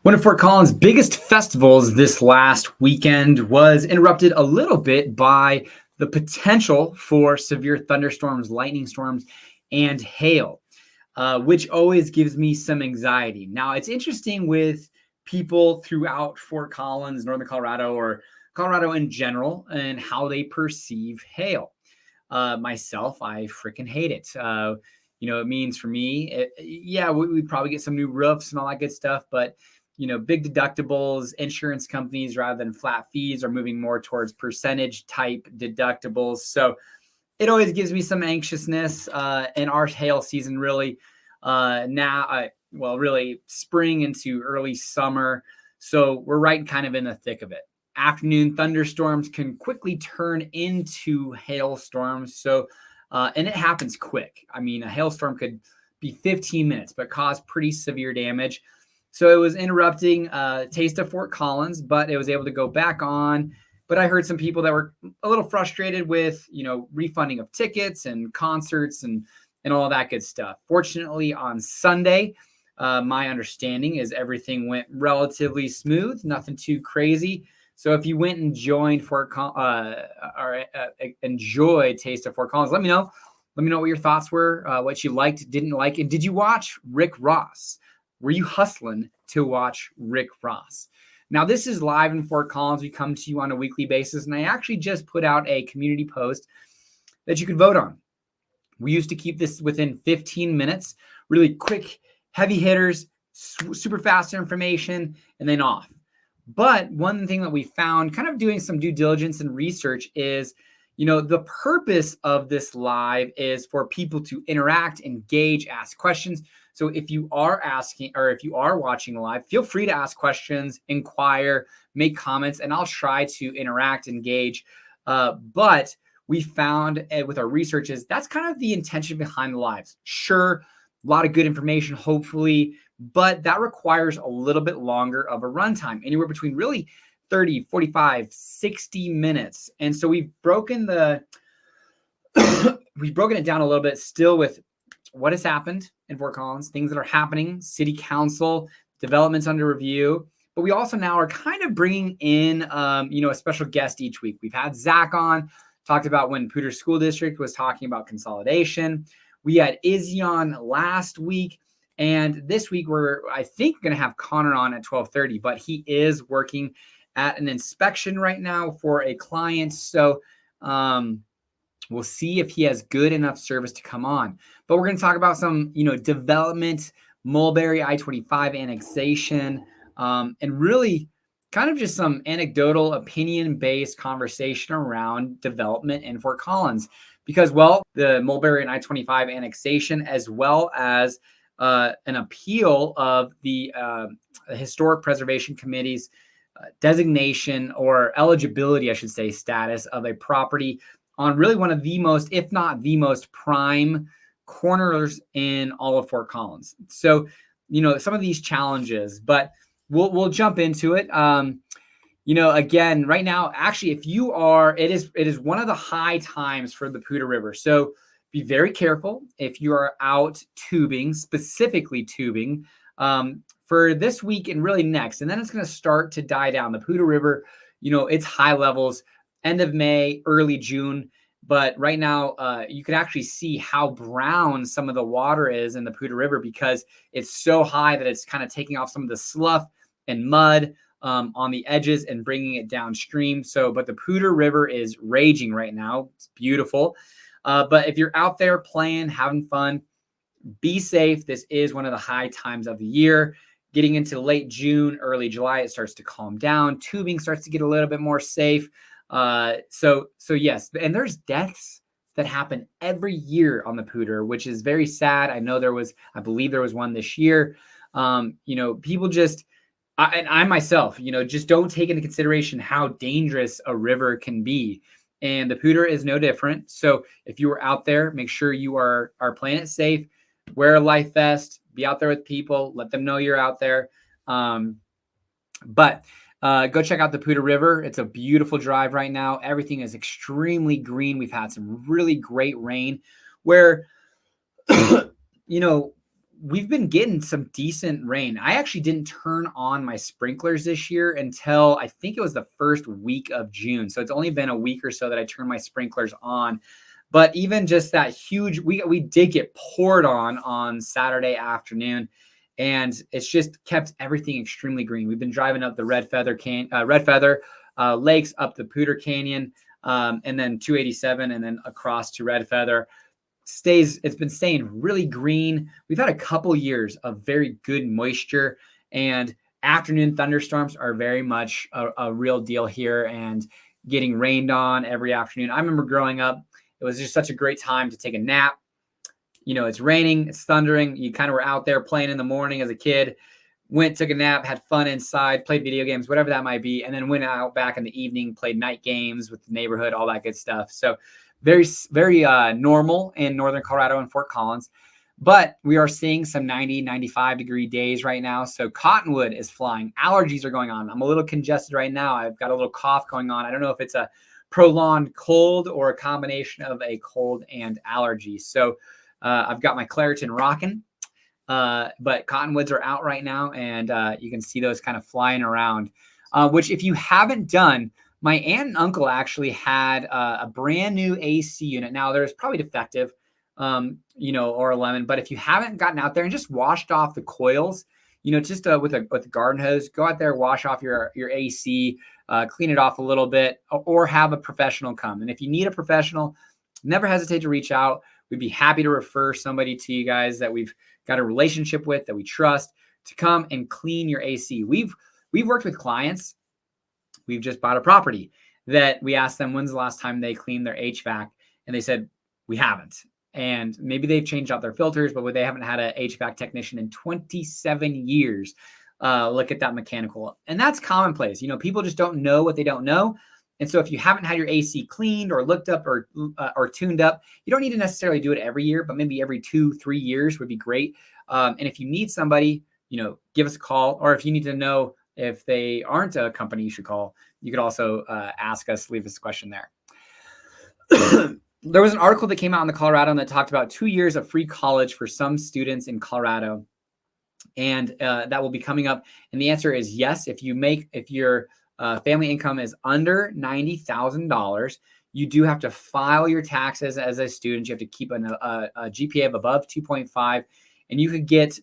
One of Fort Collins' biggest festivals this last weekend was interrupted a little bit by the potential for severe thunderstorms, lightning storms, and hail, which always gives me some anxiety. Now, it's interesting with people throughout Fort Collins, Northern Colorado, or Colorado in general, and how they perceive hail. Myself, I freaking hate it. It means for me, we'd probably get some new roofs and all that good stuff, but big deductibles, insurance companies, rather than flat fees, are moving more towards percentage type deductibles. So it always gives me some anxiousness in our hail season, really. Really spring into early summer. So we're right kind of in the thick of it. Afternoon thunderstorms can quickly turn into hailstorms. So, and it happens quick. I mean, a hailstorm could be 15 minutes, but cause pretty severe damage. So it was interrupting Taste of Fort Collins, but it was able to go back on. But I heard some people that were a little frustrated with, refunding of tickets and concerts and all that good stuff. Fortunately, on Sunday, my understanding is everything went relatively smooth, nothing too crazy. So if you went and joined enjoyed Taste of Fort Collins, let me know. Let me know what your thoughts were, what you liked, didn't like, and did you watch Rick Ross? Were you hustling to watch Rick Ross? Now, this is live in Fort Collins. We come to you on a weekly basis, and I actually just put out a community post that you can vote on. We used to keep this within 15 minutes, really quick, heavy hitters, super fast information, and then off. But one thing that we found, kind of doing some due diligence and research, is the purpose of this live is for people to interact, engage, ask questions. So if you are asking, or if you are watching live, feel free to ask questions, inquire, make comments, and I'll try to interact, engage. But we found with our research is that's kind of the intention behind the lives. Sure, a lot of good information, hopefully, but that requires a little bit longer of a runtime, anywhere between really 30, 45, 60 minutes. And so we've broken it down a little bit, still with what has happened in Fort Collins, things that are happening, city council, developments under review. But we also now are kind of bringing in, a special guest each week. We've had Zach on, talked about when Poudre School District was talking about consolidation. We had Izzy on last week. And this week we're, I think, going to have Connor on at 12:30, but he is working at an inspection right now for a client. So we'll see if he has good enough service to come on. But we're going to talk about some, development, Mulberry I-25 annexation, and really kind of just some anecdotal, opinion-based conversation around development in Fort Collins. Because, the Mulberry and I-25 annexation, as well as an appeal of the Historic Preservation Committee's designation, or eligibility, I should say, status of a property on really one of the most, if not the most, prime corners in all of Fort Collins. So, some of these challenges, but we'll jump into it. Again, right now, actually, if you are, it is one of the high times for the Poudre River. So be very careful if you are out tubing, specifically tubing, for this week and really next. And then it's going to start to die down. The Poudre River, it's high levels, end of May, early June. But right now, you can actually see how brown some of the water is in the Poudre River, because it's so high that it's kind of taking off some of the slough and mud on the edges and bringing it downstream. But the Poudre River is raging right now. It's beautiful. But if you're out there playing, having fun, be safe. This is one of the high times of the year. Getting into late June, early July, it starts to calm down. Tubing starts to get a little bit more safe. So yes, and there's deaths that happen every year on the Poudre, which is very sad. I believe there was one this year. People just, and I myself, just don't take into consideration how dangerous a river can be. And the Poudre is no different. So if you are out there, make sure you are playing it safe. Wear a life vest. Be out there with people. Let them know you're out there. But go check out the Poudre River. It's a beautiful drive right now. Everything is extremely green. We've had some really great rain where, we've been getting some decent rain. I actually didn't turn on my sprinklers this year until I think it was the first week of June. So it's only been a week or so that I turned my sprinklers on. But even just that huge, we did get poured on Saturday afternoon, and it's just kept everything extremely green. We've been driving up the Red Feather Lakes, up the Poudre Canyon, and then 287, and then across to Red Feather. It's been staying really green. We've had a couple years of very good moisture, and afternoon thunderstorms are very much a real deal here, and getting rained on every afternoon. I remember growing up, it was just such a great time to take a nap. It's raining, it's thundering. You kind of were out there playing in the morning as a kid, took a nap, had fun inside, played video games, whatever that might be, and then went out back in the evening, played night games with the neighborhood, all that good stuff. So very, very normal in Northern Colorado and Fort Collins. But we are seeing some 90, 95-degree days right now. So Cottonwood is flying. Allergies are going on. I'm a little congested right now. I've got a little cough going on. I don't know if it's a prolonged cold or a combination of a cold and allergies. So I've got my Claritin rocking. But cottonwoods are out right now, and you can see those kind of flying around, which if you haven't done, my aunt and uncle actually had a brand new AC unit. Now there's probably defective, or a lemon, but if you haven't gotten out there and just washed off the coils, just with a garden hose, go out there, wash off your AC, clean it off a little bit, or have a professional come. And if you need a professional, never hesitate to reach out. We'd be happy to refer somebody to you guys that we've got a relationship with, that we trust, to come and clean your AC. We've worked with clients. We've just bought a property that we asked them when's the last time they cleaned their HVAC, and they said we haven't. And maybe they've changed out their filters, but they haven't had an HVAC technician in 27 years. Look at that mechanical, and that's commonplace. People just don't know what they don't know. And so if you haven't had your AC cleaned or looked up or tuned up, you don't need to necessarily do it every year, but maybe every 2-3 years would be great. And if you need somebody, give us a call. Or if you need to know if they aren't a company you should call, you could also ask us, leave us a question there. There was an article that came out in the Colorado that talked about 2 years of free college for some students in Colorado. And that will be coming up. And the answer is yes. If your family income is under $90,000, you do have to file your taxes as a student. You have to keep a GPA of above 2.5, and you could get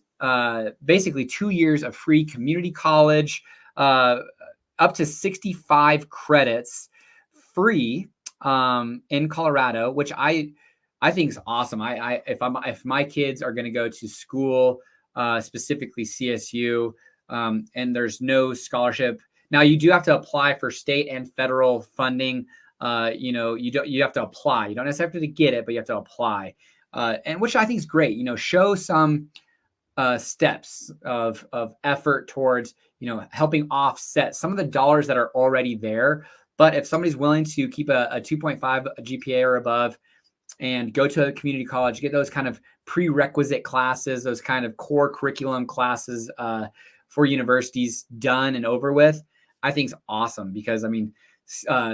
basically 2 years of free community college, up to 65 credits free in Colorado, which I think is awesome. If my kids are going to go to school, specifically CSU, and there's no scholarship. Now you do have to apply for state and federal funding. You have to apply. You don't necessarily have to get it, but you have to apply. And which I think is great. Show some steps of effort towards, helping offset some of the dollars that are already there. But if somebody's willing to keep a 2.5 GPA or above and go to a community college, get those kind of prerequisite classes, those kind of core curriculum classes for universities done and over with, I think is awesome. Because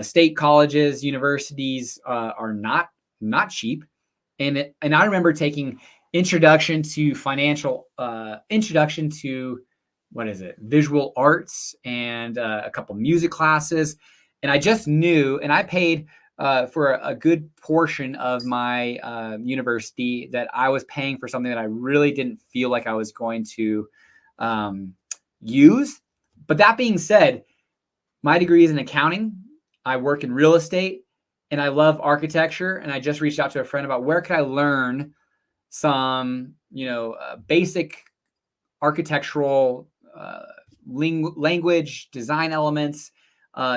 state colleges, universities are not cheap. And I remember taking introduction to visual arts and a couple music classes. And I just knew, and I paid for a good portion of my university, that I was paying for something that I really didn't feel like I was going to use. But that being said, my degree is in accounting. I work in real estate, and I love architecture. And I just reached out to a friend about where could I learn some, basic architectural language, design elements,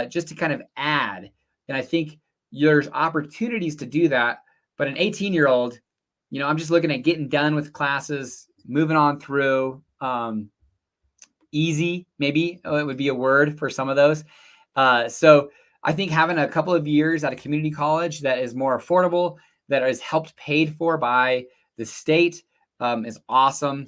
just to kind of add. And I think there's opportunities to do that. But an 18-year-old, I'm just looking at getting done with classes, moving on through. Easy, maybe it would be a word for some of those. So I think having a couple of years at a community college that is more affordable, that is helped paid for by the state, is awesome.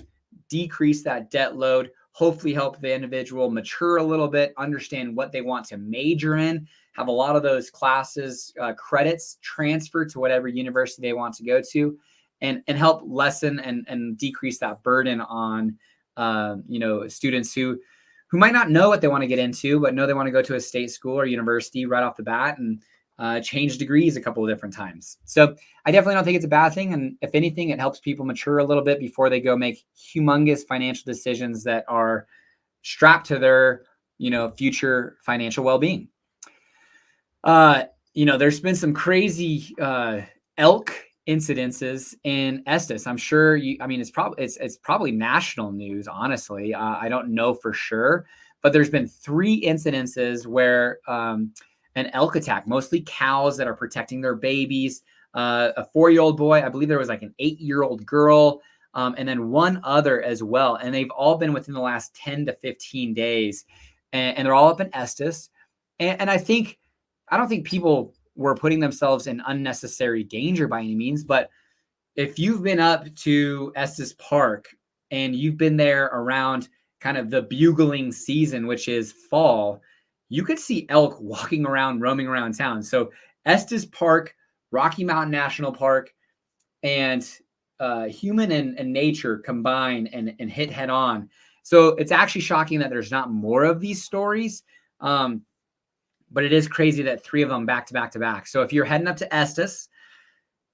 Decrease that debt load, hopefully help the individual mature a little bit, understand what they want to major in, have a lot of those classes, credits transfer to whatever university they want to go to. and help lessen and decrease that burden on students who might not know what they want to get into, but know they want to go to a state school or university right off the bat and change degrees a couple of different times. So I definitely don't think it's a bad thing. And if anything, it helps people mature a little bit before they go make humongous financial decisions that are strapped to their, future financial well-being. There's been some crazy elk incidences in Estes. I'm sure it's probably national news, honestly. I don't know for sure, but there's been 3 incidences where an elk attack, mostly cows that are protecting their babies, a 4-year-old boy, I believe there was like an 8-year-old girl, and then one other as well. And they've all been within the last 10 to 15 days. And they're all up in Estes. And I don't think people were putting themselves in unnecessary danger by any means. But if you've been up to Estes Park and you've been there around kind of the bugling season, which is fall, you could see elk walking around, roaming around town. So Estes Park, Rocky Mountain National Park, and human and nature combine and hit head on. So it's actually shocking that there's not more of these stories. But it is crazy that 3 of them back to back to back. So if you're heading up to Estes,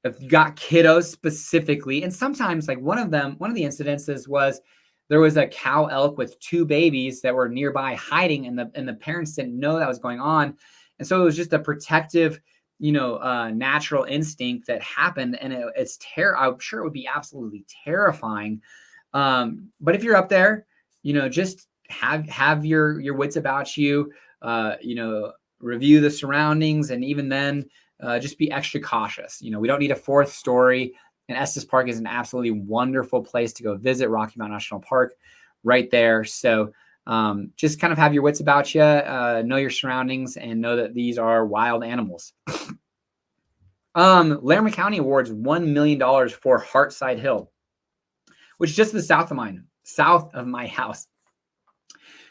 if you got kiddos specifically, and sometimes like one of the incidences was there was a cow elk with 2 babies that were nearby hiding, and the parents didn't know that was going on. And so it was just a protective, natural instinct that happened. And I'm sure it would be absolutely terrifying. But if you're up there, just have your wits about you, review the surroundings, and even then, just be extra cautious. We don't need a 4th story. And Estes Park is an absolutely wonderful place to go visit. Rocky Mountain National Park, right there. So just kind of have your wits about you, know your surroundings, and know that these are wild animals. Larimer County awards $1 million for Heartside Hill, which is just to the south of my house.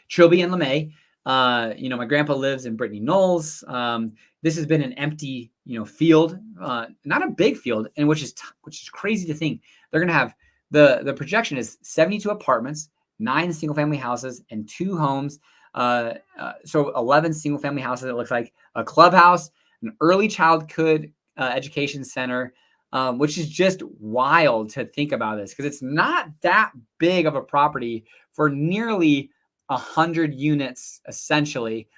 Trilby and LeMay. My grandpa lives in Brittany Knolls. This has been an empty, field, not a big field, and which is crazy to think. They're going to have the projection is 72 apartments, 9 single family houses, and 2 homes. So 11 single family houses. It looks like a clubhouse, an early childhood education center, which is just wild to think about this, because it's not that big of a property for nearly 100 units essentially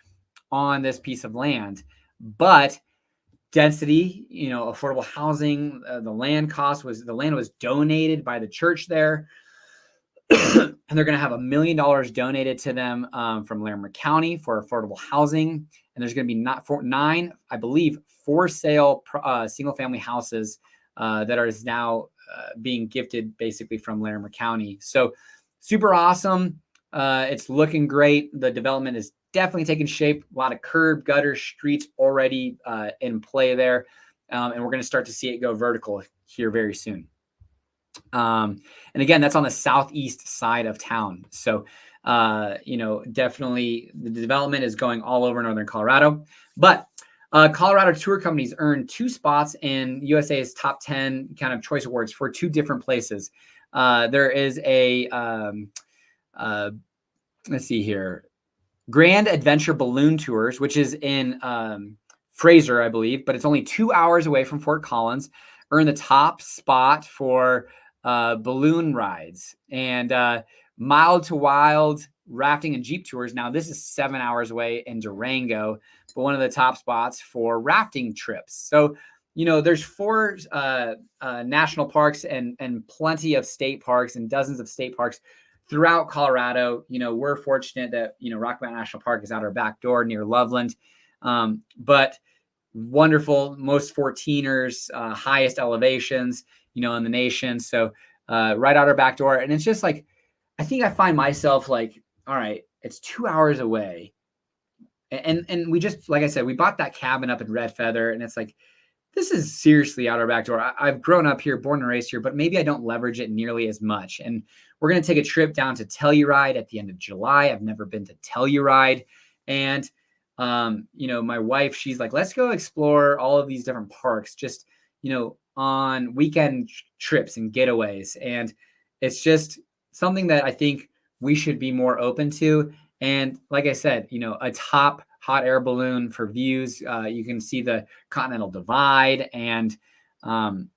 on this piece of land. But density, affordable housing, the land was donated by the church there. And they're going to have $1 million donated to them from Larimer County for affordable housing. And there's going to be 9, I believe, for sale single family houses that are now being gifted basically from Larimer County. So super awesome. It's looking great. The development is definitely taking shape. A lot of curb, gutter, streets already in play there. And we're going to start to see it go vertical here very soon. And again, that's on the southeast side of town. So, definitely the development is going all over northern Colorado. But Colorado tour companies earned 2 spots in USA's top 10 kind of choice awards for 2 different places. There is a let's see here, Grand Adventure Balloon Tours, which is in Fraser, I believe, but it's only 2 hours away from Fort Collins, earned the top spot for balloon rides. And Mild to Wild rafting and Jeep tours. Now, this is 7 hours away in Durango, but one of the top spots for rafting trips. So, there's 4 national parks and plenty of state parks and dozens of state parks throughout Colorado. We're fortunate that, Rocky Mountain National Park is out our back door near Loveland. But wonderful, most 14ers, highest elevations, in the nation. So right out our back door. And it's just like, I think I find myself like, all right, it's 2 hours away. And we just, like I said, we bought that cabin up in Red Feather, and it's like, this is seriously out our back door. I've grown up here, born and raised here, but maybe I don't leverage it nearly as much. And we're going to take a trip down to Telluride at the end of July. I've never been to Telluride. And, my wife, she's like, let's go explore all of these different parks. Just, on weekend trips and getaways. And it's just something that I think we should be more open to. And like I said, a top hot air balloon for views. You can see the Continental Divide, and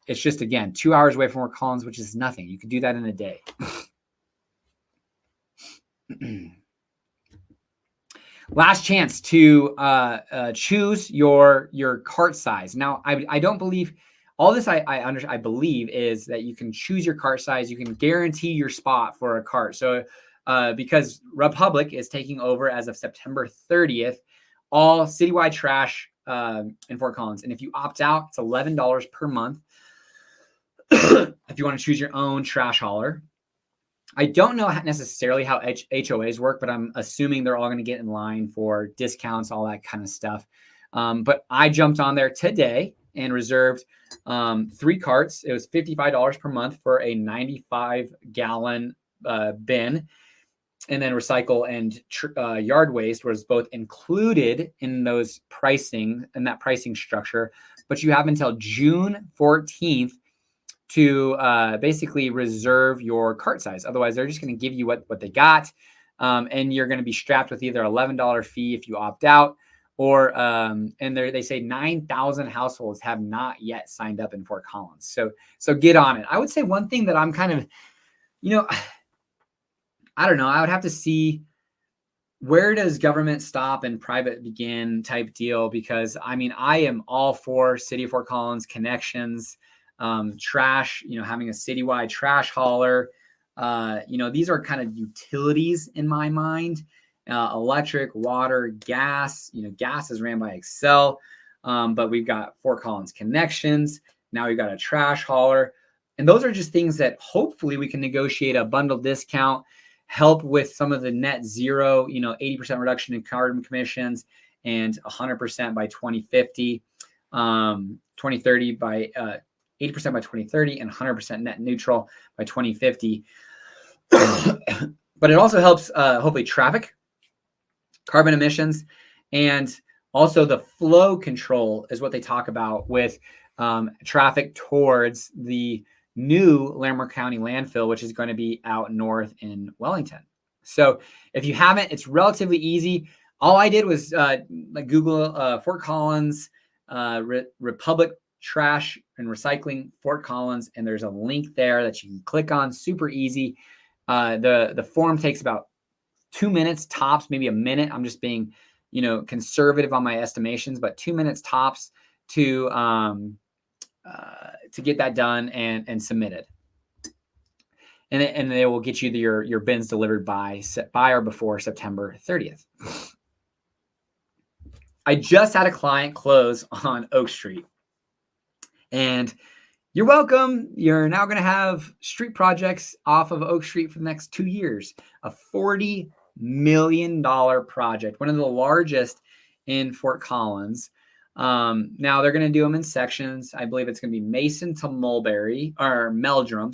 it's just, again, 2 hours away from Fort Collins, which is nothing. You could do that in a day. Last chance to choose your cart size. Now, I don't believe all this. I believe is that you can choose your cart size. You can guarantee your spot for a cart. So because Republic is taking over as of September 30th, all citywide trash in Fort Collins. And if you opt out, it's $11 per month. If you want to choose your own trash hauler. I don't know necessarily how HOAs work, but I'm assuming they're all going to get in line for discounts, all that kind of stuff. But I jumped on there today and reserved 3 carts. It was $55 per month for a 95-gallon bin. And then recycle and yard waste was both included in those pricing, in that pricing structure. But you have until June 14th to basically reserve your cart size. Otherwise, they're just going to give you what they got. And you're going to be strapped with either $11 fee if you opt out, or and they say 9,000 households have not yet signed up in Fort Collins. So get on it. I would say one thing that I'm kind of, I don't know. I would have to see, where does government stop and private begin type deal? Because I am all for City of Fort Collins connections, trash, having a citywide trash hauler. These are kind of utilities in my mind. Electric, water, gas. Gas is ran by Excel, but we've got Fort Collins connections. Now we've got a trash hauler. And those are just things that hopefully we can negotiate a bundle discount, help with some of the net zero, 80% reduction in carbon emissions, and 100% by 2050, 2030 by 80% by 2030, and 100% net neutral by 2050. But it also helps hopefully traffic, carbon emissions, and also the flow control is what they talk about with traffic towards the new Larimer County landfill, which is going to be out north in Wellington. So if you haven't, it's relatively easy. All I did was Google Fort Collins Republic Trash and Recycling Fort Collins, and there's a link there that you can click on. Super easy. The form takes about 2 minutes tops, maybe a minute. I'm just being conservative on my estimations, but 2 minutes tops to get that done and submitted. And they will get you your bins delivered by or before September 30th. I just had a client close on Oak Street. And you're welcome. You're now going to have street projects off of Oak Street for the next 2 years. A $40 million project, one of the largest in Fort Collins. Now they're going to do them in sections. I believe it's going to be Mason to Meldrum,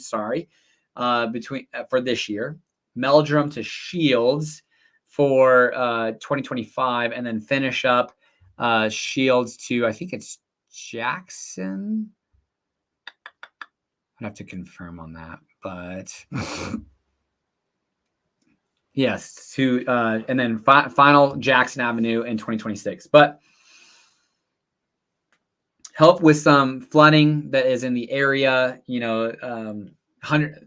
for this year, Meldrum to Shields for 2025, and then finish up Shields to, I think it's Jackson. I'd have to confirm on that, but yes, and then final Jackson Avenue in 2026. But help with some flooding that is in the area,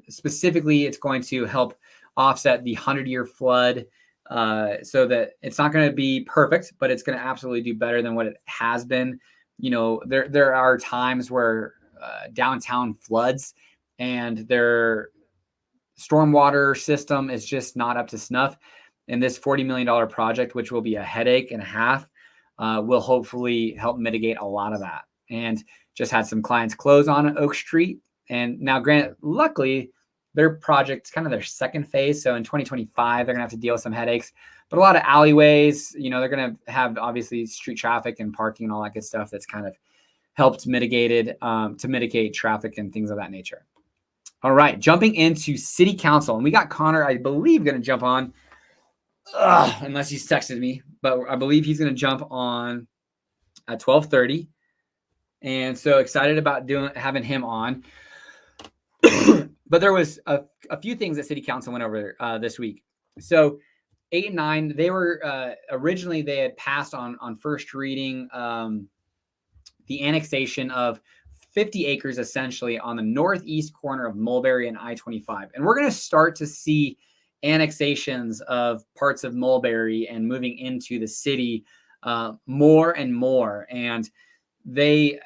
specifically, it's going to help offset the 100-year flood, so that it's not going to be perfect, but it's going to absolutely do better than what it has been. There are times where downtown floods and their stormwater system is just not up to snuff. And this $40 million project, which will be a headache and a half, will hopefully help mitigate a lot of that. And just had some clients close on Oak Street. And now, granted, luckily, their project's kind of their second phase. So in 2025, they're going to have to deal with some headaches. But a lot of alleyways, they're going to have, obviously, street traffic and parking and all that good stuff that's kind of helped to mitigate traffic and things of that nature. All right, jumping into City Council. And we got Connor, I believe, going to jump on, unless he's texted me. But I believe he's going to jump on at 12:30. And so excited about having him on. But there was a few things that City Council went over this week. So 8 and 9, they were originally they had passed on first reading the annexation of 50 acres essentially on the northeast corner of Mulberry and I-25. And we're going to start to see annexations of parts of Mulberry and moving into the city more and more. And they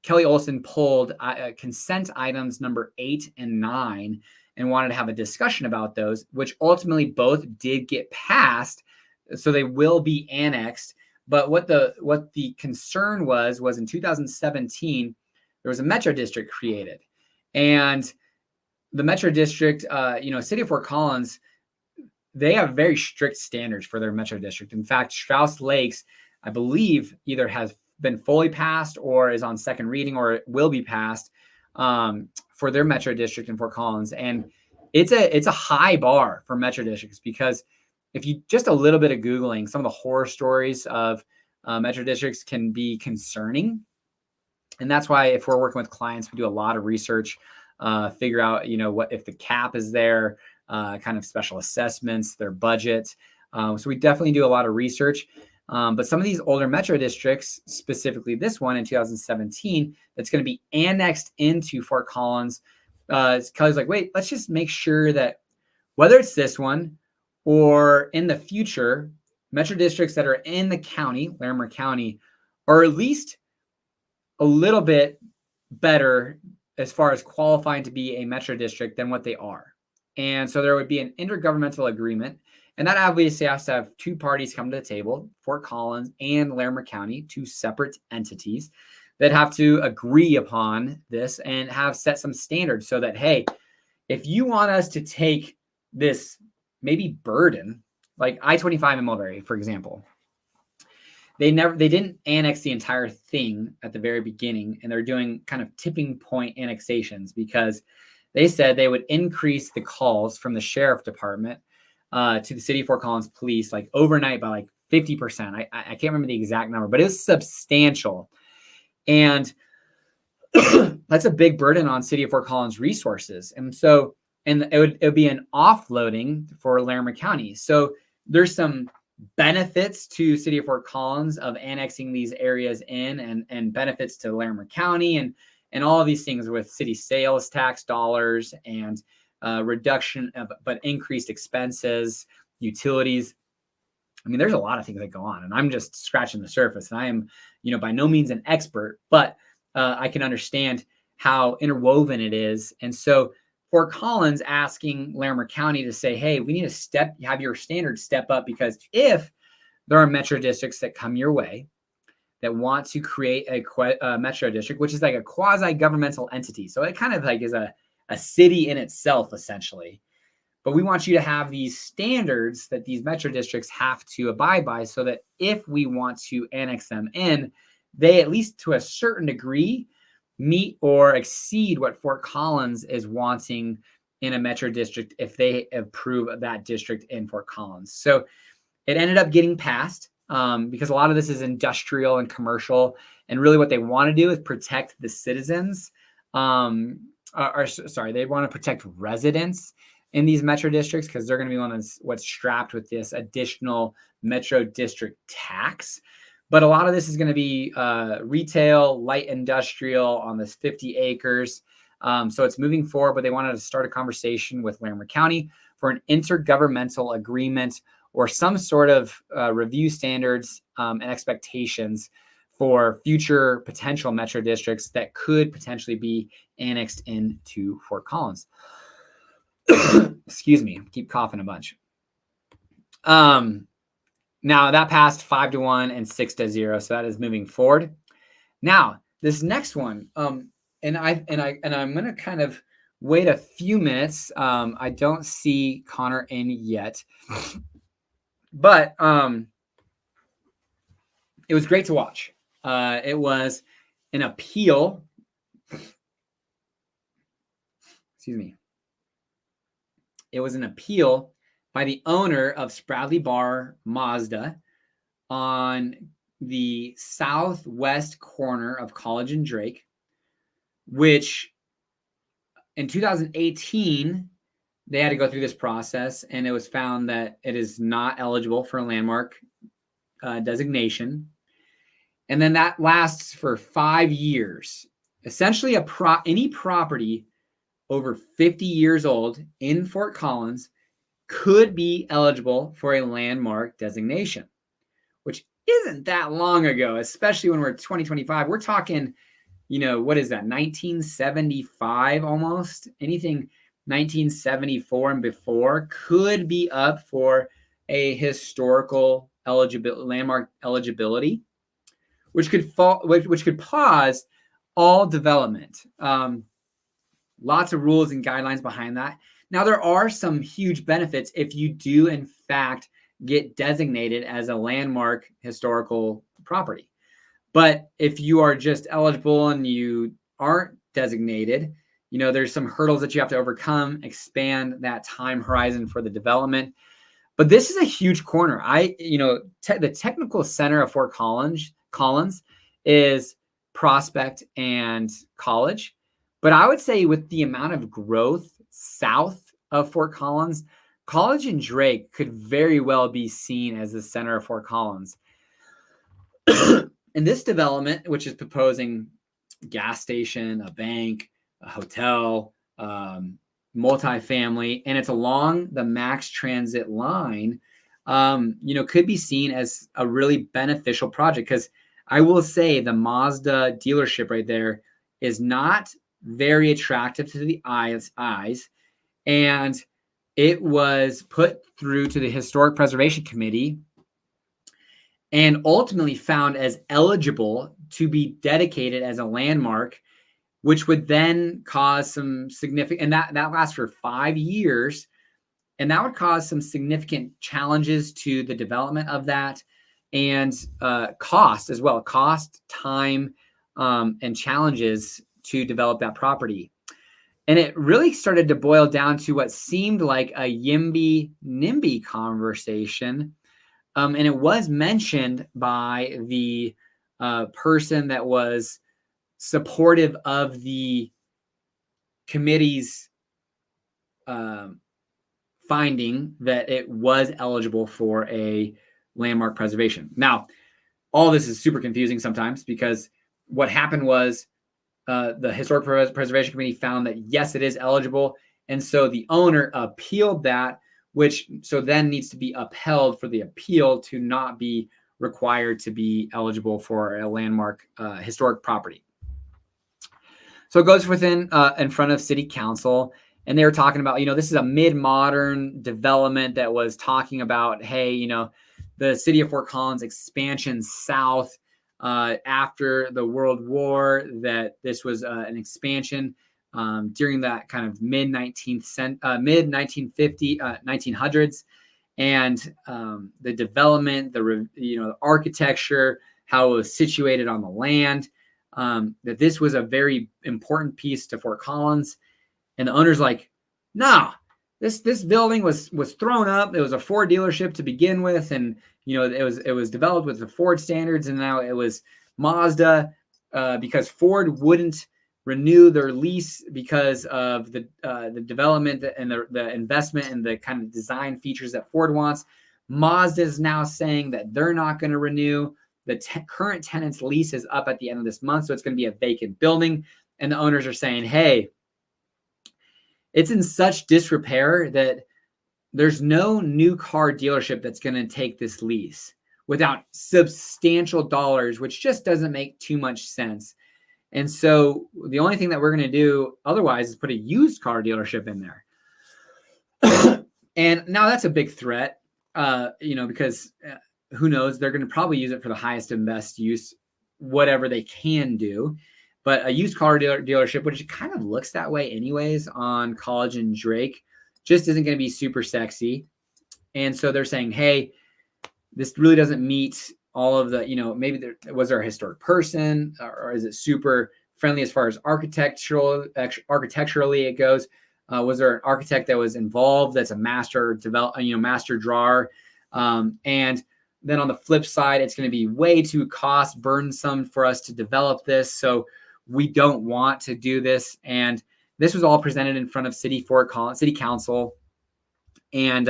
Kelly Olson pulled consent items number 8 and 9 and wanted to have a discussion about those, which ultimately both did get passed. So they will be annexed. But what the concern was in 2017, there was a metro district created. And the metro district, City of Fort Collins, they have very strict standards for their metro district. In fact, Strauss Lakes, I believe, either has been fully passed or is on second reading or it will be passed for their metro district in Fort Collins. And it's a high bar for metro districts, because if you just a little bit of Googling, some of the horror stories of metro districts can be concerning. And that's why if we're working with clients, we do a lot of research, figure out, what if the cap is there, kind of special assessments, their budget. So we definitely do a lot of research. But some of these older metro districts, specifically this one in 2017, that's going to be annexed into Fort Collins. Kelly's like, wait, let's just make sure that whether it's this one or in the future, metro districts that are in the county, Larimer County, are at least a little bit better as far as qualifying to be a metro district than what they are. And so there would be an intergovernmental agreement. And that obviously has to have two parties come to the table, Fort Collins and Larimer County, two separate entities that have to agree upon this and have set some standards so that, hey, if you want us to take this maybe burden, like I-25 in Mulberry, for example, they didn't annex the entire thing at the very beginning, and they're doing kind of tipping point annexations because they said they would increase the calls from the sheriff department to the City of Fort Collins police like overnight by like 50%. I can't remember the exact number, but it was substantial. And that's a big burden on City of Fort Collins resources. And so, and it would be an offloading for Larimer County. So there's some benefits to City of Fort Collins of annexing these areas in, and benefits to Larimer County and all of these things with city sales tax dollars and reduction of, but increased expenses, utilities. I mean, there's a lot of things that go on, and I'm just scratching the surface. And I am, by no means an expert, but I can understand how interwoven it is. And so Fort Collins asking Larimer County to say, hey, we need to have your standards step up, because if there are metro districts that come your way that want to create a metro district, which is like a quasi-governmental entity. So it kind of like is a city in itself, essentially. But we want you to have these standards that these metro districts have to abide by, so that if we want to annex them in, they, at least to a certain degree, meet or exceed what Fort Collins is wanting in a metro district if they approve of that district in Fort Collins. So it ended up getting passed because a lot of this is industrial and commercial, and really what they want to do is protect the citizens. They want to protect residents in these metro districts, because they're going to be what's strapped with this additional metro district tax. But a lot of this is going to be retail, light industrial on this 50 acres. So it's moving forward, but they wanted to start a conversation with Larimer County for an intergovernmental agreement or some sort of review standards and expectations for future potential metro districts that could potentially be annexed into Fort Collins. Excuse me, keep coughing a bunch. Now that passed 5-1 and 6-0, so that is moving forward. Now this next one, and I'm gonna kind of wait a few minutes. I don't see Connor in yet, but it was great to watch. It was an appeal. Excuse me. It was an appeal by the owner of Spradley Bar Mazda on the southwest corner of College and Drake, which in 2018, they had to go through this process, and it was found that it is not eligible for a landmark designation. And then that lasts for 5 years. Essentially, any property over 50 years old in Fort Collins could be eligible for a landmark designation, which isn't that long ago, especially when we're 2025. We're talking, what is that, 1975 almost? Anything 1974 and before could be up for a historical landmark eligibility, which could pause all development. Lots of rules and guidelines behind that. Now, there are some huge benefits if you do, in fact, get designated as a landmark historical property. But if you are just eligible and you aren't designated, there's some hurdles that you have to overcome, expand that time horizon for the development. But this is a huge corner. The technical center of Fort Collins is Prospect and College. But I would say with the amount of growth south of Fort Collins, College and Drake could very well be seen as the center of Fort Collins. And this development, which is proposing gas station, a bank, a hotel, multifamily, and it's along the Max Transit line, could be seen as a really beneficial project. Because I will say the Mazda dealership right there is not very attractive to the eyes, and it was put through to the Historic Preservation Committee and ultimately found as eligible to be dedicated as a landmark, which would then cause some significant, and that lasts for 5 years, and that would cause some significant challenges to the development of that, and cost as well, time, and challenges to develop that property. And it really started to boil down to what seemed like a YIMBY-NIMBY conversation. And it was mentioned by the person that was supportive of the committee's finding that it was eligible for a landmark preservation. Now, all this is super confusing sometimes, because what happened was the Historic Preservation Committee found that, yes, it is eligible. And so the owner appealed that, which so then needs to be upheld for the appeal to not be required to be eligible for a landmark historic property. So it goes within in front of City Council, and they were talking about, this is a mid-modern development that was talking about, hey, the city of Fort Collins expansion south after the World War, that this was an expansion during that kind of mid-1950s, and the development, the architecture, how it was situated on the land, that this was a very important piece to Fort Collins. And the owner's like, no, this building was thrown up. It was a Ford dealership to begin with, and it was developed with the Ford standards, and now it was Mazda because Ford wouldn't renew their lease because of the development and the investment and the kind of design features that Ford wants. Mazda is now saying that they're not going to renew. The current tenant's lease is up at the end of this month, so it's going to be a vacant building. And the owners are saying, hey, it's in such disrepair that there's no new car dealership that's going to take this lease without substantial dollars, which just doesn't make too much sense. And so the only thing that we're going to do otherwise is put a used car dealership in there. And now that's a big threat, because who knows, they're going to probably use it for the highest and best use, whatever they can do. But a used car dealership, which kind of looks that way anyways on College and Drake, just isn't going to be super sexy. And so they're saying, hey, this really doesn't meet all of the, maybe was there a historic person, or is it super friendly as far as architecturally it goes? Was there an architect that was involved that's a master drawer? And then on the flip side, it's going to be way too cost burdensome for us to develop this. So we don't want to do this. And this was all presented in front of City Council. And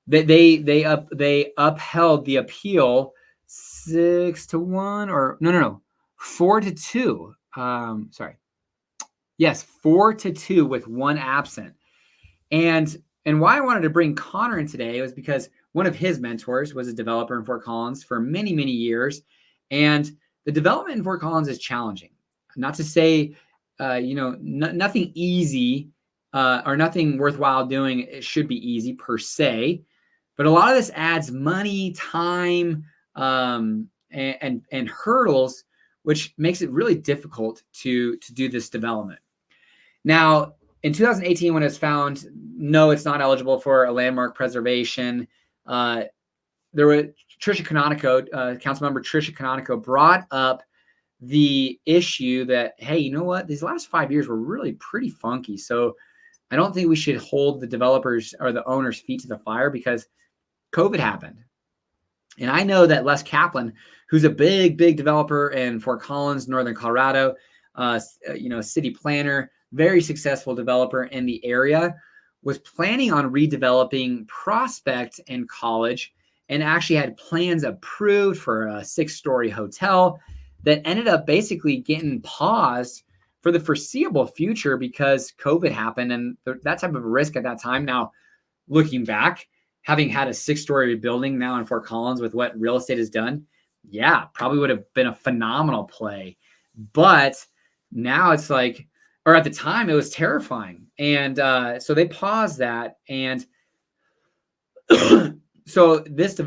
they upheld the appeal 6-1 or no, 4-2. Sorry. Yes, 4-2 with one absent. And why I wanted to bring Connor in today was because one of his mentors was a developer in Fort Collins for many, many years. And the development in Fort Collins is challenging. Not to say, nothing easy or nothing worthwhile doing. It should be easy per se. But a lot of this adds money, time, and hurdles, which makes it really difficult to do this development. Now, in 2018, when it was found, no, it's not eligible for a landmark preservation, there were Councilmember Tricia Canonico brought up the issue that, hey, you know what? These last 5 years were really pretty funky. So I don't think we should hold the developers or the owners' feet to the fire because COVID happened. And I know that Les Kaplan, who's a big developer in Fort Collins, Northern Colorado, city planner, very successful developer in the area, was planning on redeveloping Prospect and College and actually had plans approved for a 6-story hotel that ended up basically getting paused for the foreseeable future because COVID happened and that type of risk at that time. Now, looking back, having had a 6-story building now in Fort Collins with what real estate has done, yeah, probably would have been a phenomenal play. But now it's like, or at the time, it was terrifying. And so they paused that. And so this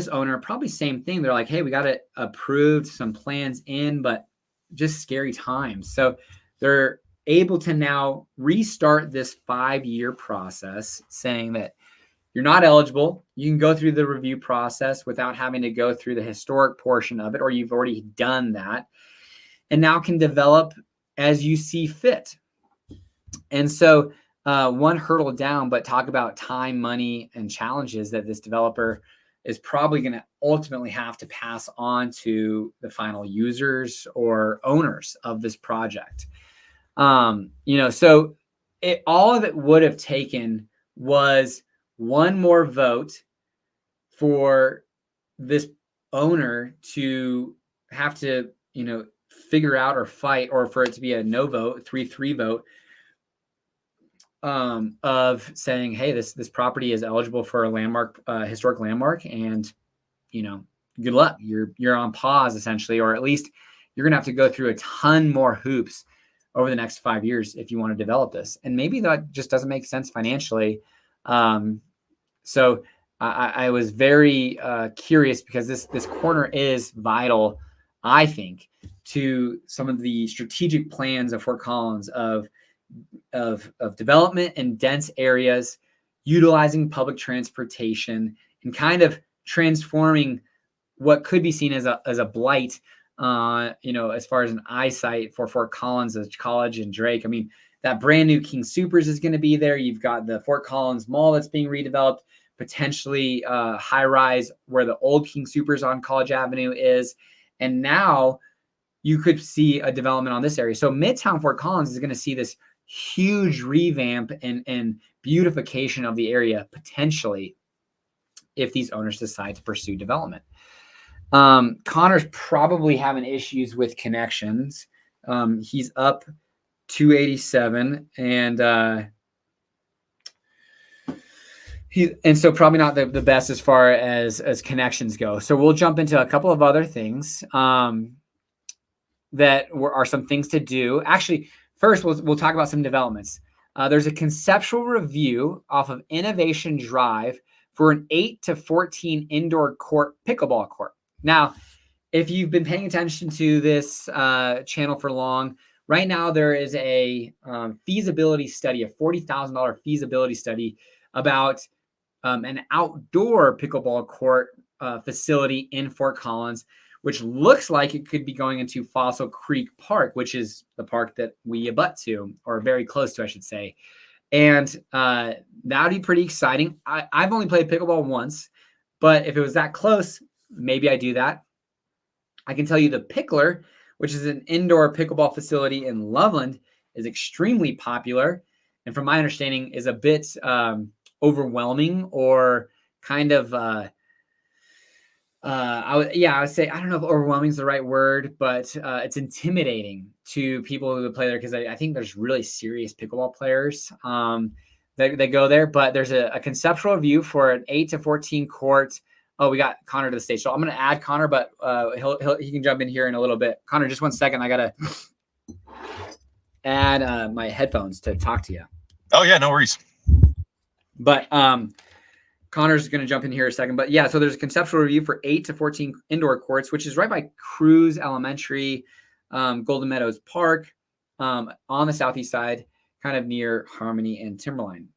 owner, probably same thing. They're like, hey, we got it approved, some plans in, but just scary times. So they're able to now restart this 5-year process saying that you're not eligible. You can go through the review process without having to go through the historic portion of it, or you've already done that, and now can develop as you see fit. And so one hurdle down, but talk about time, money, and challenges that this developer is probably going to ultimately have to pass on to the final users or owners of this project. So all of it would have taken was one more vote for this owner to have to, figure out or fight, or for it to be a no vote, 3-3 vote, of saying, hey, this property is eligible for a landmark, historic landmark, and good luck. You're on pause essentially, or at least you're gonna have to go through a ton more hoops over the next 5 years if you want to develop this. And maybe that just doesn't make sense financially. So I was very curious because this corner is vital, I think, to some of the strategic plans of Fort Collins of development in dense areas, utilizing public transportation, and kind of transforming what could be seen as a blight, as far as an eyesight for Fort Collins, as College and Drake. I mean, that brand new King Soopers is going to be there. You've got the Fort Collins Mall that's being redeveloped, potentially high rise where the old King Soopers on College Avenue is. And now you could see a development on this area. So Midtown Fort Collins is going to see this huge revamp and beautification of the area potentially if these owners decide to pursue development. Connor's probably having issues with connections. He's up 287 and so probably not the best as far as connections go. So we'll jump into a couple of other things that are some things to do. Actually, first we'll talk about some developments. There's a conceptual review off of Innovation Drive for an 8-14 indoor court pickleball court. Now, if you've been paying attention to this channel for long, right now there is a feasibility study, a $40,000 feasibility study about an outdoor pickleball court facility in Fort Collins, which looks like it could be going into Fossil Creek Park, which is the park that we abut to, or very close to, I should say. And that would be pretty exciting. I've only played pickleball once, but if it was that close, maybe I do that. I can tell you the Pickler, which is an indoor pickleball facility in Loveland, is extremely popular. And from my understanding is a bit overwhelming, or kind of, I would say, I don't know if overwhelming is the right word, but it's intimidating to people who play there, because I think there's really serious pickleball players that go there. But there's a conceptual review for an 8 to 14 court. Oh, we got Connor to the stage. So I'm going to add Connor, but he can jump in here in a little bit. Connor, just 1 second. I got to add my headphones to talk to you. Oh, yeah, no worries. But Connor's going to jump in here a second. But yeah, so there's a conceptual review for 8 to 14 indoor courts, which is right by Cruz Elementary, Golden Meadows Park, on the southeast side, kind of near Harmony and Timberline.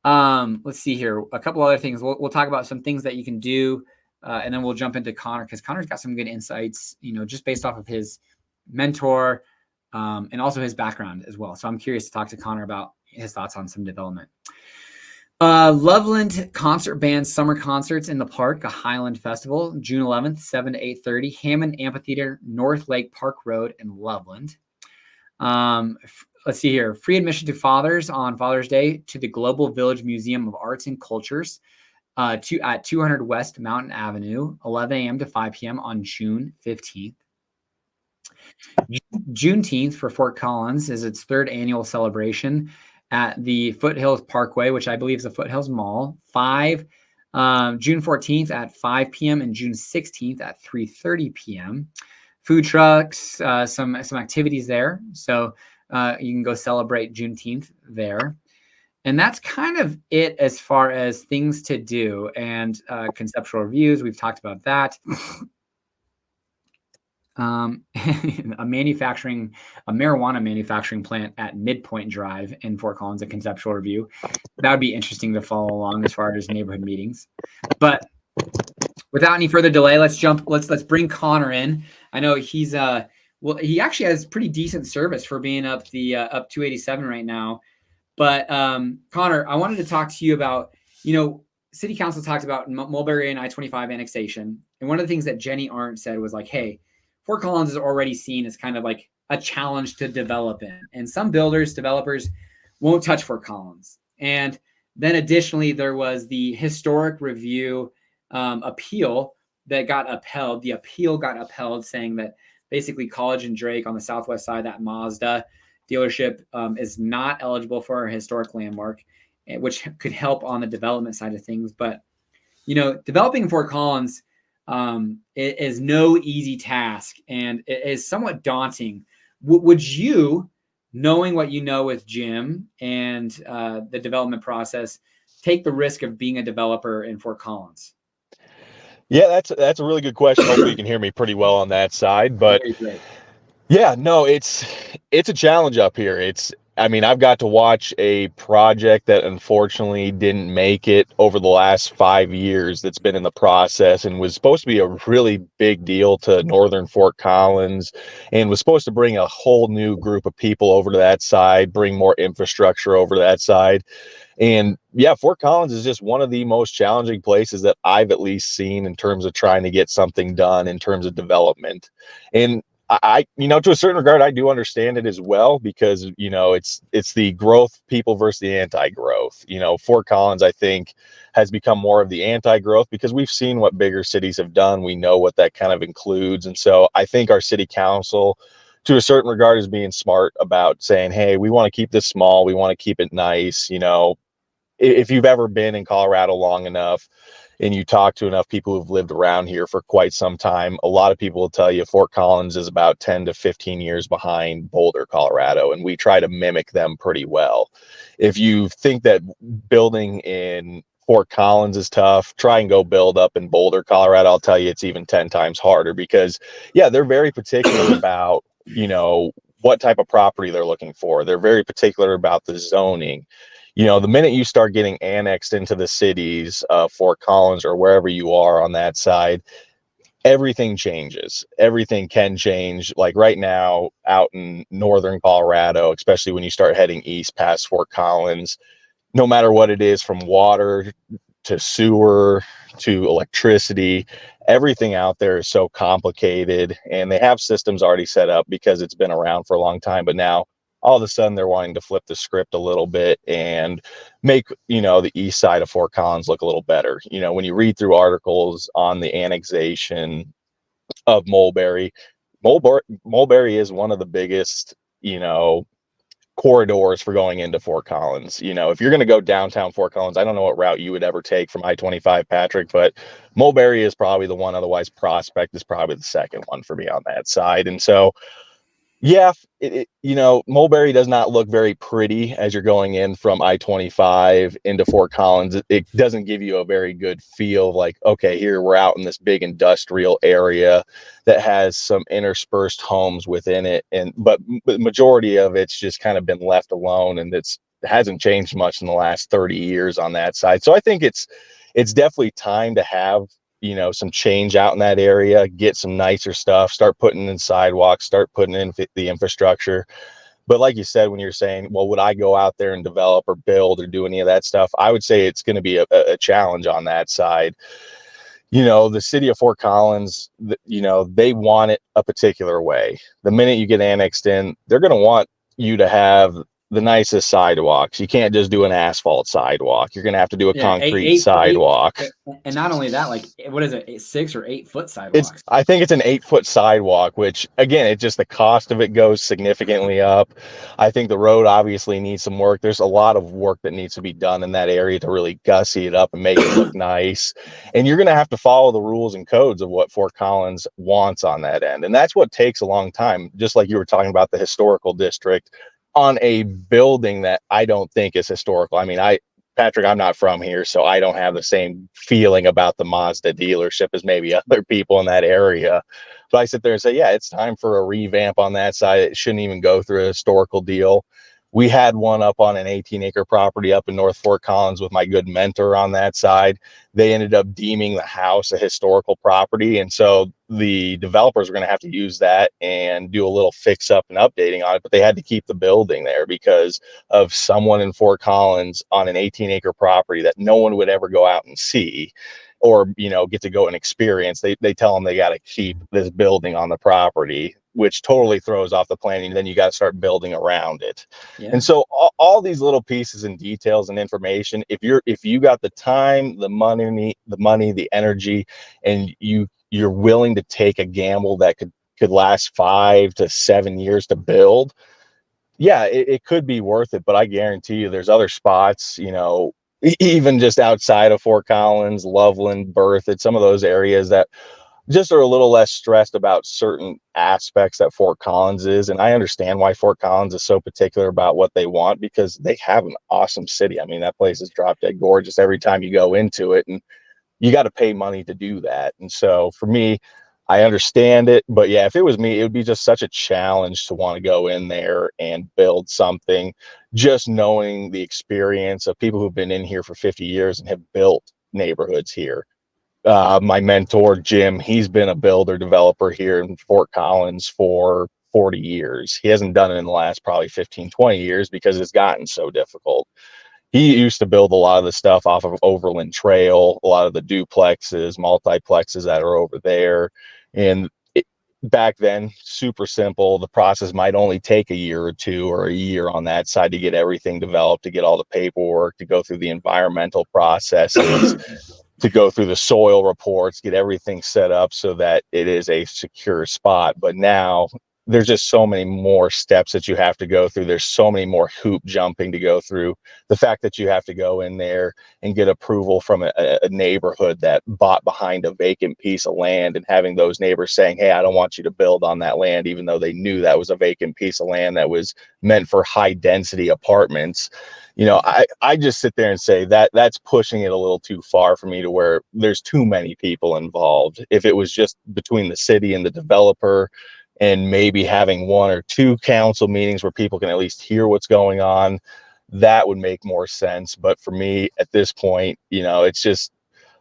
Let's see here. A couple other things. We'll talk about some things that you can do, and then we'll jump into Connor, because Connor's got some good insights, just based off of his mentor, and also his background as well. So I'm curious to talk to Connor about his thoughts on some development. Loveland Concert Band Summer Concerts in the Park, a Highland Festival, June 11th, 7 to 8:30, Hammond Amphitheater, North Lake Park Road in Loveland. Let's see here. Free admission to fathers on Father's Day to the Global Village Museum of Arts and Cultures at 200 West Mountain Avenue, 11 a.m. to 5 p.m. on June 15th. Juneteenth for Fort Collins is its 3rd annual celebration at the Foothills Parkway, which I believe is the Foothills Mall. June 14th at 5 p.m. and June 16th at 3:30 p.m. Food trucks, some activities there. So you can go celebrate Juneteenth there. And that's kind of it as far as things to do. And conceptual reviews, we've talked about that. A marijuana manufacturing plant at Midpoint Drive in Fort Collins, a conceptual review. That would be interesting to follow along as far as neighborhood meetings. But without any further delay, let's bring Connor in. I know he's he actually has pretty decent service for being up 287 right now. But Connor, I wanted to talk to you about, City Council talked about Mulberry and I-25 annexation. And one of the things that Jenny Arndt said was like, hey, Fort Collins is already seen as kind of like a challenge to develop in. And some developers won't touch Fort Collins. And then additionally, there was the historic review appeal that got upheld. The appeal got upheld, saying that basically College and Drake on the southwest side, that Mazda dealership is not eligible for a historic landmark, which could help on the development side of things. But, developing in Fort Collins, it is no easy task, and it is somewhat daunting. Would you, knowing what you know with Jim and the development process, take the risk of being a developer in Fort Collins? Yeah, that's a really good question. Hopefully you can hear me pretty well on that side. But yeah, no, it's a challenge up here. I've got to watch a project that unfortunately didn't make it over the last 5 years that's been in the process and was supposed to be a really big deal to northern Fort Collins and was supposed to bring a whole new group of people over to that side, bring more infrastructure over to that side. And yeah, Fort Collins is just one of the most challenging places that I've at least seen in terms of trying to get something done in terms of development. And I to a certain regard, I do understand it as well, because, it's the growth people versus the anti-growth. Fort Collins, I think, has become more of the anti-growth because we've seen what bigger cities have done. We know what that kind of includes. And so I think our city council, to a certain regard, is being smart about saying, hey, we want to keep this small. We want to keep it nice. If you've ever been in Colorado long enough and you talk to enough people who've lived around here for quite some time, a lot of people will tell you Fort Collins is about 10 to 15 years behind Boulder, Colorado, and we try to mimic them pretty well. If you think that building in Fort Collins is tough, try and go build up in Boulder, Colorado. I'll tell you, it's even 10 times harder because, yeah, they're very particular about, what type of property they're looking for. They're very particular about the zoning. The minute you start getting annexed into the cities of Fort Collins or wherever you are on that side, everything changes. Everything can change. Like right now out in northern Colorado, especially when you start heading east past Fort Collins, no matter what it is, from water to sewer to electricity, everything out there is so complicated, and they have systems already set up because it's been around for a long time. But now all of a sudden they're wanting to flip the script a little bit and make, the east side of Fort Collins look a little better. When you read through articles on the annexation of Mulberry is one of the biggest, corridors for going into Fort Collins. If you're going to go downtown Fort Collins, I don't know what route you would ever take from I-25, Patrick, but Mulberry is probably the one. Otherwise, Prospect is probably the second one for me on that side. And so, yeah, Mulberry does not look very pretty as you're going in from I-25 into Fort Collins. It doesn't give you a very good feel of like, okay, here we're out in this big industrial area that has some interspersed homes within it. But the majority of it's just kind of been left alone, and it hasn't changed much in the last 30 years on that side. So I think it's definitely time to have some change out in that area, get some nicer stuff, start putting in sidewalks, start putting in the infrastructure. But like you said, when you're saying, well, would I go out there and develop or build or do any of that stuff? I would say it's going to be a challenge on that side. The city of Fort Collins, they want it a particular way. The minute you get annexed in, they're going to want you to have the nicest sidewalks. You can't just do an asphalt sidewalk. You're going to have to do a concrete sidewalk. And not only that, like, what is it, 6 or 8 foot sidewalks? I think it's an 8-foot sidewalk, which again, it's just the cost of it goes significantly up. I think the road obviously needs some work. There's a lot of work that needs to be done in that area to really gussy it up and make it look nice. And you're going to have to follow the rules and codes of what Fort Collins wants on that end. And that's what takes a long time. Just like you were talking about the historical district on a building that I don't think is historical. I mean, Patrick, I'm not from here, so I don't have the same feeling about the Mazda dealership as maybe other people in that area. But I sit there and say, yeah, it's time for a revamp on that side. It shouldn't even go through a historical deal. We had one up on an 18-acre property up in North Fort Collins with my good mentor on that side. They ended up deeming the house a historical property. And so the developers were going to have to use that and do a little fix up and updating on it. But they had to keep the building there because of someone in Fort Collins on an 18-acre property that no one would ever go out and see or, get to go and experience. They tell them they got to keep this building on the property, which totally throws off the planning. Then you got to start building around it. Yeah. And so all these little pieces and details and information, if you got the time, the money, the energy, and you're willing to take a gamble that could last 5 to 7 years to build, yeah, it could be worth it. But I guarantee you there's other spots, even just outside of Fort Collins, Loveland, Berthoud, some of those areas that just are a little less stressed about certain aspects that Fort Collins is. And I understand why Fort Collins is so particular about what they want, because they have an awesome city. I mean, that place is drop dead gorgeous every time you go into it, and you got to pay money to do that. And so for me, I understand it, but yeah, if it was me, it would be just such a challenge to want to go in there and build something, just knowing the experience of people who've been in here for 50 years and have built neighborhoods here. My mentor, Jim, he's been a builder developer here in Fort Collins for 40 years. He hasn't done it in the last probably 15, 20 years because it's gotten so difficult. He used to build a lot of the stuff off of Overland Trail, a lot of the duplexes, multiplexes that are over there. And back then, super simple. The process might only take a year or two or a year on that side to get everything developed, to get all the paperwork, to go through the environmental processes, to go through the soil reports, get everything set up so that it is a secure spot. But now there's just so many more steps that you have to go through. There's so many more hoop jumping to go through. The fact that you have to go in there and get approval from a neighborhood that bought behind a vacant piece of land, and having those neighbors saying, hey, I don't want you to build on that land, even though they knew that was a vacant piece of land that was meant for high density apartments. I just sit there and say that's pushing it a little too far for me, to where there's too many people involved. If it was just between the city and the developer, and maybe having 1 or 2 council meetings where people can at least hear what's going on, that would make more sense. But for me at this point, it's just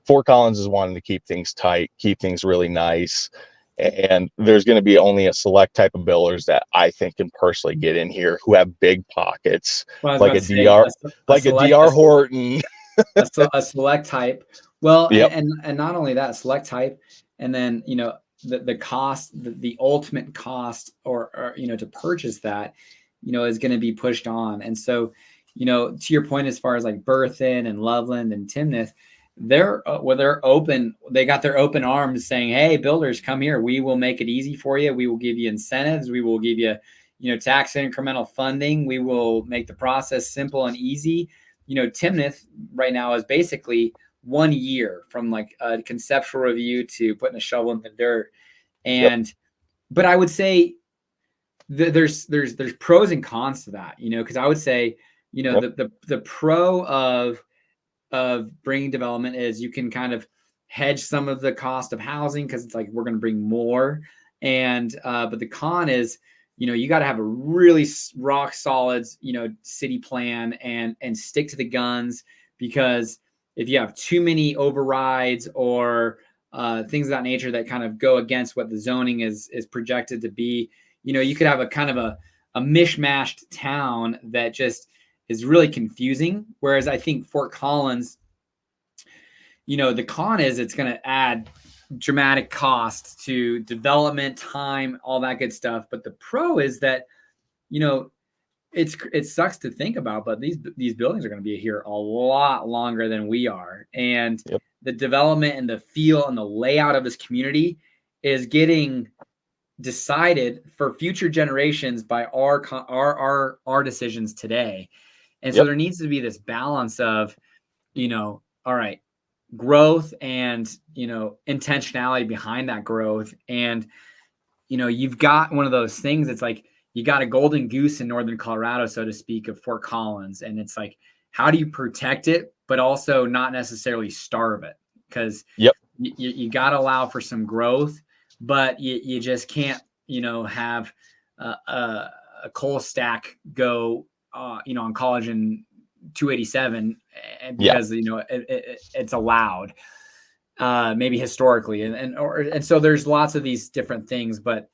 Fort Collins is wanting to keep things tight, keep things really nice. And there's going to be only a select type of builders that I think can personally get in here who have big pockets, like a DR Horton. a select type. Well, yep. and not only that, select type, and then, the cost, the ultimate cost or to purchase that, is going to be pushed on. And so, to your point, as far as like Berthoud and Loveland and Timnath, they're open. They got their open arms saying, hey, builders, come here. We will make it easy for you. We will give you incentives. We will give you, tax incremental funding. We will make the process simple and easy. Timnath right now is basically 1 year from like a conceptual review to putting a shovel in the dirt. And, but I would say there's pros and cons to that, because I would say, the pro of bringing development is you can kind of hedge some of the cost of housing because it's like we're going to bring more. And but the con is, you got to have a really rock solid, city plan and stick to the guns, because if you have too many overrides or things of that nature that kind of go against what the zoning is projected to be, you could have a kind of a mishmashed town that just is really confusing. Whereas I think Fort Collins, the con is it's going to add dramatic cost to development, time, all that good stuff. But the pro is that, it sucks to think about, but these buildings are going to be here a lot longer than we are. And the development and the feel and the layout of this community is getting decided for future generations by our decisions today. And so there needs to be this balance of, all right, growth and, intentionality behind that growth. And, you've got one of those things. It's like, you got a golden goose in northern Colorado, so to speak, of Fort Collins. And it's like, how do you protect it, but also not necessarily starve it? Because you got to allow for some growth, but you just can't, have a coal stack go, on College in 287 because, it's allowed, maybe historically. And so there's lots of these different things, but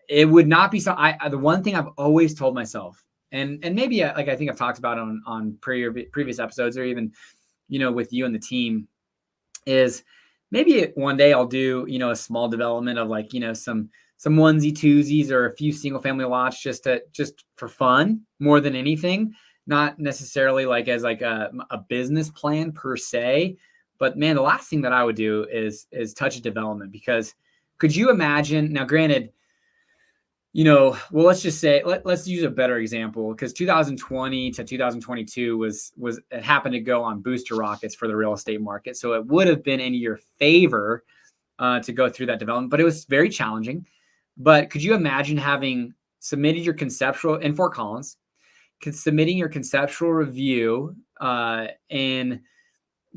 it would not be so. The one thing I've always told myself, and maybe like I think I've talked about on previous episodes, or even, with you and the team, is maybe one day I'll do, a small development of like, some onesie twosies or a few single family lots just for fun more than anything, not necessarily like as like a business plan per se. But man, the last thing that I would do is touch a development, because could you imagine now, granted, well, let's just say, let's use a better example, because 2020 to 2022 it happened to go on booster rockets for the real estate market. So it would have been in your favor to go through that development, but it was very challenging. But could you imagine having submitted your conceptual in Fort Collins, submitting your conceptual review in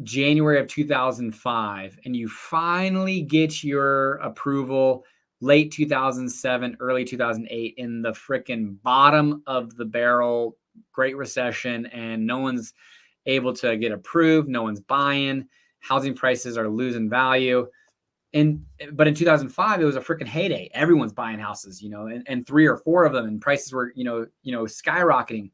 January of 2005, and you finally get your approval late 2007, early 2008, in the freaking bottom of the barrel, Great Recession, and no one's able to get approved. No one's buying. Housing prices are losing value. But in 2005, it was a freaking heyday. Everyone's buying houses, and 3 or 4 of them, and prices were, skyrocketing.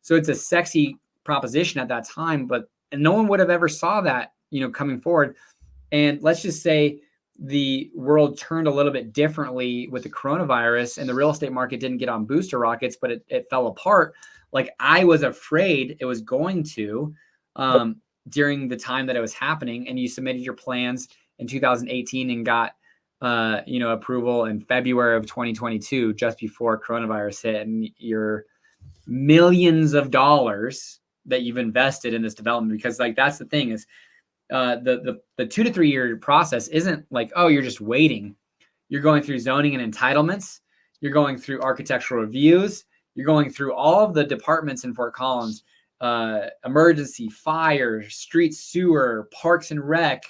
So it's a sexy proposition at that time, and no one would have ever saw that, coming forward. And let's just say the world turned a little bit differently with the coronavirus, and the real estate market didn't get on booster rockets, but it fell apart. Like I was afraid it was going to, during the time that it was happening. And you submitted your plans in 2018 and got, approval in February of 2022, just before coronavirus hit, and your millions of dollars that you've invested in this development. Because like, that's the thing is, the 2 to 3 year process isn't like, oh, you're just waiting. You're going through zoning and entitlements. You're going through architectural reviews. You're going through all of the departments in Fort Collins, emergency, fire, street, sewer, parks and rec,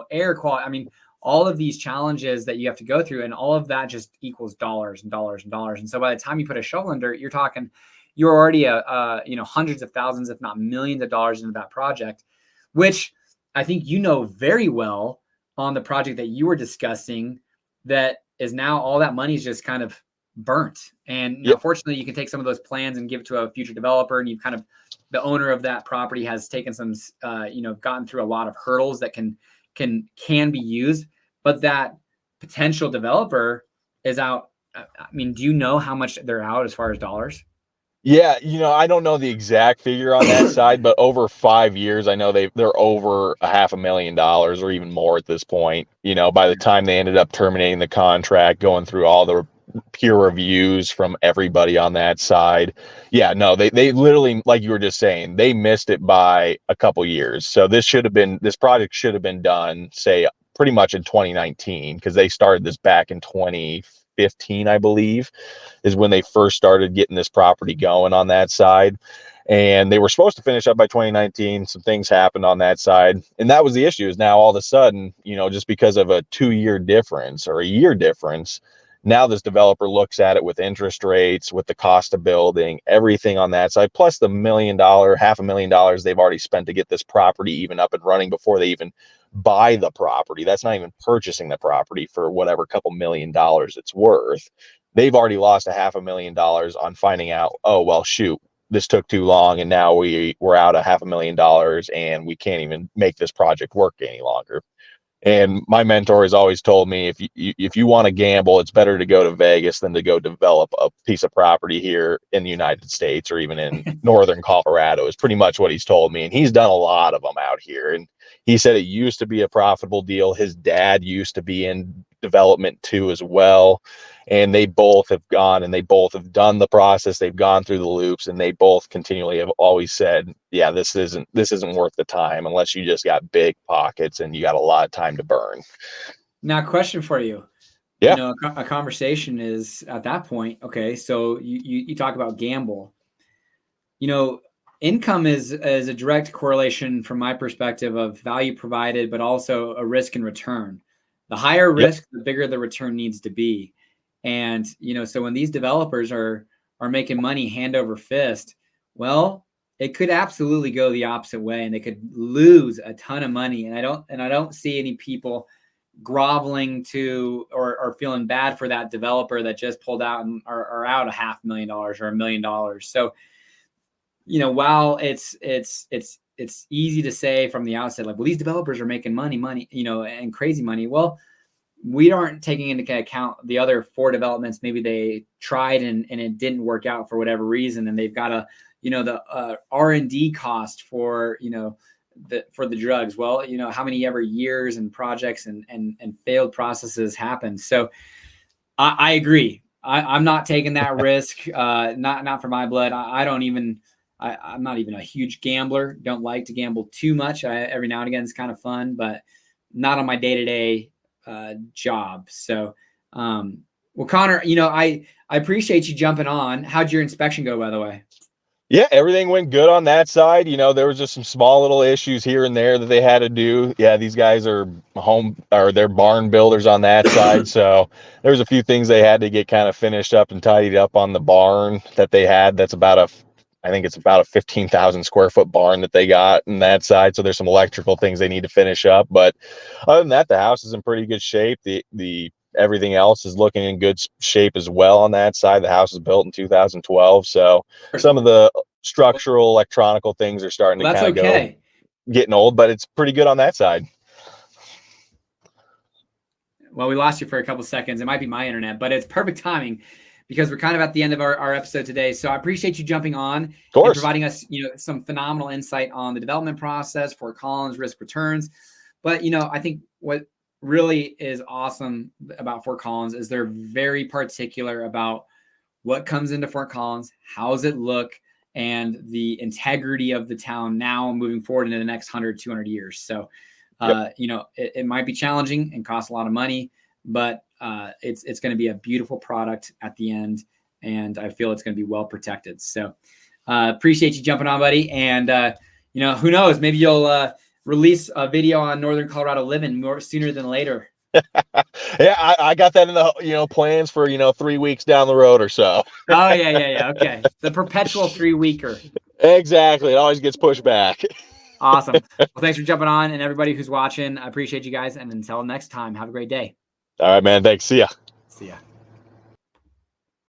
air quality. I mean, all of these challenges that you have to go through, and all of that just equals dollars and dollars and dollars. And so by the time you put a shovel in dirt, you're already hundreds of thousands, if not millions of dollars into that project, which I think very well on the project that you were discussing, that is now all that money is just kind of burnt. And now, fortunately, you can take some of those plans and give it to a future developer, and you've kind of, the owner of that property has taken some, gotten through a lot of hurdles that can be used. but that potential developer is out. I mean, do you know how much they're out as far as dollars? Yeah, I don't know the exact figure on that side, but over 5 years, I know they're over $500,000 or even more at this point. By the time they ended up terminating the contract, going through all the peer reviews from everybody on that side. Yeah, no, they literally, like you were just saying, they missed it by a couple years. So this project should have been done, say, pretty much in 2019, because they started this back in 2015, I believe, is when they first started getting this property going on that side. And they were supposed to finish up by 2019. Some things happened on that side. And that was the issue, is now all of a sudden, just because of a 2-year difference or a year difference, now this developer looks at it with interest rates, with the cost of building, everything on that side, plus the $500,000 they've already spent to get this property even up and running before they even buy the property. That's not even purchasing the property for whatever couple $1,000,000 it's worth. They've already lost $500,000 on finding out, oh, well, shoot, this took too long, and now we're out $500,000 and we can't even make this project work any longer. And my mentor has always told me, if you want to gamble, it's better to go to Vegas than to go develop a piece of property here in the United States or even in northern Colorado, is pretty much what he's told me. And he's done a lot of them out here. And he said it used to be a profitable deal. His dad used to be in development too as well. And they both have gone and they both have done the process. They've gone through the loops, and they both continually have always said, yeah, this isn't worth the time unless you just got big pockets and you got a lot of time to burn. Now, question for you. Yeah. A conversation is at that point. Okay. So you talk about gamble, income is a direct correlation from my perspective of value provided, but also a risk and return. The higher risk, the bigger the return needs to be. And, so when these developers are making money hand over fist, well, it could absolutely go the opposite way, and they could lose a ton of money. And I don't see any people groveling to or feeling bad for that developer that just pulled out and are out $500,000 or $1 million. So, while it's easy to say from the outset, like, well, these developers are making money, and crazy money. Well, we aren't taking into account the other 4 developments. Maybe they tried and it didn't work out for whatever reason. And they've got the R&D cost for, for the drugs. Well, how many ever years and projects and failed processes happen. So I agree. I'm not taking that risk. Not for my blood. I'm not even a huge gambler. Don't like to gamble too much. Every now and again, it's kind of fun, but not on my day-to-day job. So, well, Connor, I appreciate you jumping on. How'd your inspection go, by the way? Yeah, everything went good on that side. There was just some small little issues here and there that they had to do. Yeah, these guys are they're barn builders on that side. So there was a few things they had to get kind of finished up and tidied up on the barn that they had. I think it's about a 15,000 square foot barn that they got on that side. So there's some electrical things they need to finish up. But other than that, the house is in pretty good shape. The everything else is looking in good shape as well on that side. The house was built in 2012. So some of the structural, electronical things are starting to kind of go getting old, but it's pretty good on that side. Well, we lost you for a couple seconds. It might be my internet, but it's perfect timing, because we're kind of at the end of our episode today. So I appreciate you jumping on and providing us, some phenomenal insight on the development process, Fort Collins, risk returns. But, I think what really is awesome about Fort Collins is they're very particular about what comes into Fort Collins, how does it look, and the integrity of the town now moving forward into the next 100, 200 years. So, it might be challenging and cost a lot of money, but it's going to be a beautiful product at the end, and I feel it's going to be well protected. So appreciate you jumping on, buddy. And who knows, maybe you'll release a video on Northern Colorado living more sooner than later. Yeah, I got that in the plans for 3 weeks down the road or so. Oh yeah. Okay, the perpetual 3-weeker. Exactly, it always gets pushed back. Awesome. Well, thanks for jumping on, and everybody who's watching, I appreciate you guys. And until next time, have a great day. All right, man. Thanks. See ya. See ya.